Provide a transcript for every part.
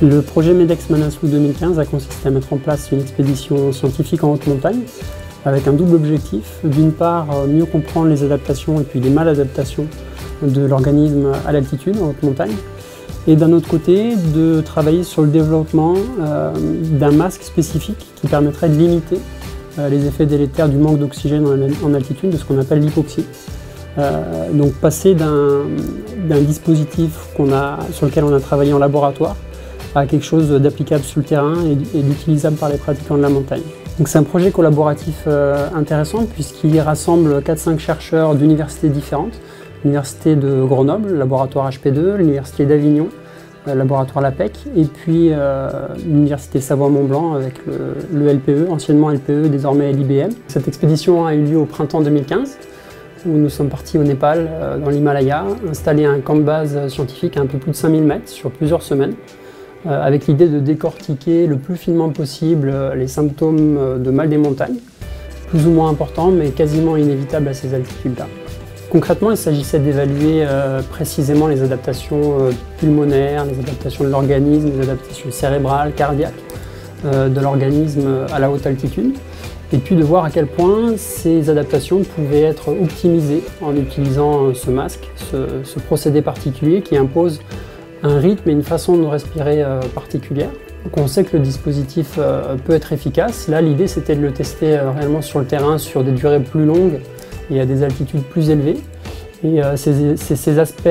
Le projet MEDEX Manaslu 2015 a consisté à mettre en place une expédition scientifique en haute montagne avec un double objectif. D'une part, mieux comprendre les adaptations et puis les maladaptations de l'organisme à l'altitude, en haute montagne. Et d'un autre côté, de travailler sur le développement d'un masque spécifique qui permettrait de limiter les effets délétères du manque d'oxygène en altitude, de ce qu'on appelle l'hypoxie. Donc passer d'un dispositif sur lequel on a travaillé en laboratoire à quelque chose d'applicable sur le terrain et d'utilisable par les pratiquants de la montagne. Donc c'est un projet collaboratif intéressant puisqu'il rassemble 4-5 chercheurs d'universités différentes. L'université de Grenoble, laboratoire HP2, l'université d'Avignon, laboratoire LAPEC, et puis l'université Savoie-Mont-Blanc avec le LPE, anciennement LPE, désormais l'IBM. Cette expédition a eu lieu au printemps 2015, où nous sommes partis au Népal, dans l'Himalaya, installer un camp de base scientifique à un peu plus de 5000 mètres sur plusieurs semaines, avec l'idée de décortiquer le plus finement possible les symptômes de mal des montagnes, plus ou moins importants, mais quasiment inévitables à ces altitudes-là. Concrètement, il s'agissait d'évaluer précisément les adaptations pulmonaires, les adaptations de l'organisme, les adaptations cérébrales, cardiaques de l'organisme à la haute altitude, et puis de voir à quel point ces adaptations pouvaient être optimisées en utilisant ce masque, ce procédé particulier qui impose un rythme et une façon de respirer particulière. Donc on sait que le dispositif peut être efficace. Là, l'idée, c'était de le tester réellement sur le terrain sur des durées plus longues et à des altitudes plus élevées. Et c'est ces aspects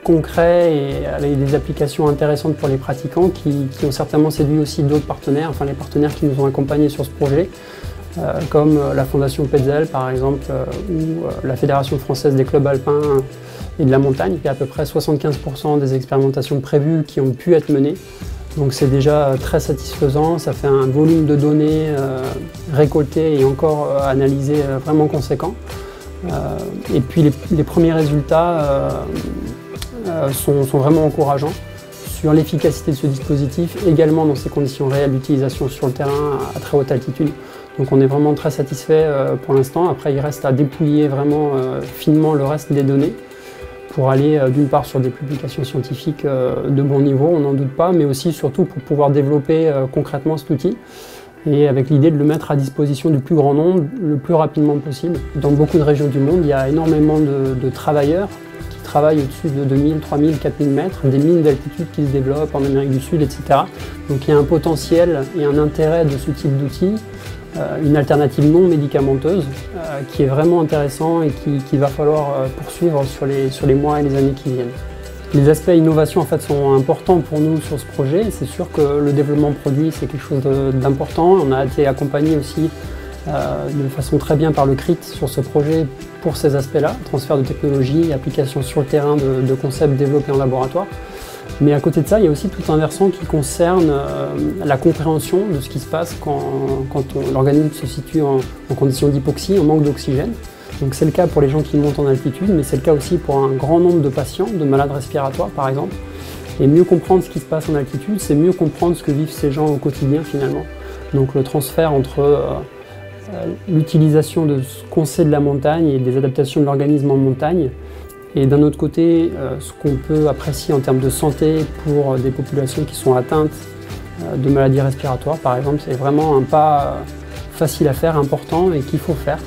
concrets et avec des applications intéressantes pour les pratiquants qui ont certainement séduit aussi d'autres partenaires, enfin les partenaires qui nous ont accompagnés sur ce projet, comme la Fondation Petzl par exemple, ou la Fédération française des clubs alpins et de la montagne. Il y a à peu près 75% des expérimentations prévues qui ont pu être menées. Donc c'est déjà très satisfaisant, ça fait un volume de données récoltées et encore analysées vraiment conséquent. Et puis les premiers résultats sont vraiment encourageants sur l'efficacité de ce dispositif, également dans ses conditions réelles d'utilisation sur le terrain à très haute altitude. Donc on est vraiment très satisfait pour l'instant. Après il reste à dépouiller vraiment finement le reste des données pour aller d'une part sur des publications scientifiques de bon niveau, on n'en doute pas, mais aussi surtout pour pouvoir développer concrètement cet outil et avec l'idée de le mettre à disposition du plus grand nombre le plus rapidement possible. Dans beaucoup de régions du monde, il y a énormément de travailleurs qui travaillent au-dessus de 2000, 3000, 4000 mètres, des mines d'altitude qui se développent en Amérique du Sud, etc. Donc il y a un potentiel et un intérêt de ce type d'outil, une alternative non médicamenteuse qui est vraiment intéressant et qu'il va falloir poursuivre sur les mois et les années qui viennent. Les aspects innovation en fait sont importants pour nous sur ce projet. C'est sûr que le développement produit c'est quelque chose d'important. On a été accompagné aussi de façon très bien par le CRIT sur ce projet pour ces aspects-là, transfert de technologie, application sur le terrain de concepts développés en laboratoire. Mais à côté de ça, il y a aussi tout un versant qui concerne la compréhension de ce qui se passe quand l'organisme se situe en condition d'hypoxie, en manque d'oxygène. Donc c'est le cas pour les gens qui montent en altitude, mais c'est le cas aussi pour un grand nombre de patients, de malades respiratoires par exemple. Et mieux comprendre ce qui se passe en altitude, c'est mieux comprendre ce que vivent ces gens au quotidien finalement. Donc le transfert entre l'utilisation de ce qu'on sait de la montagne et des adaptations de l'organisme en montagne, et d'un autre côté, ce qu'on peut apprécier en termes de santé pour des populations qui sont atteintes de maladies respiratoires, par exemple, c'est vraiment un pas facile à faire, important et qu'il faut faire.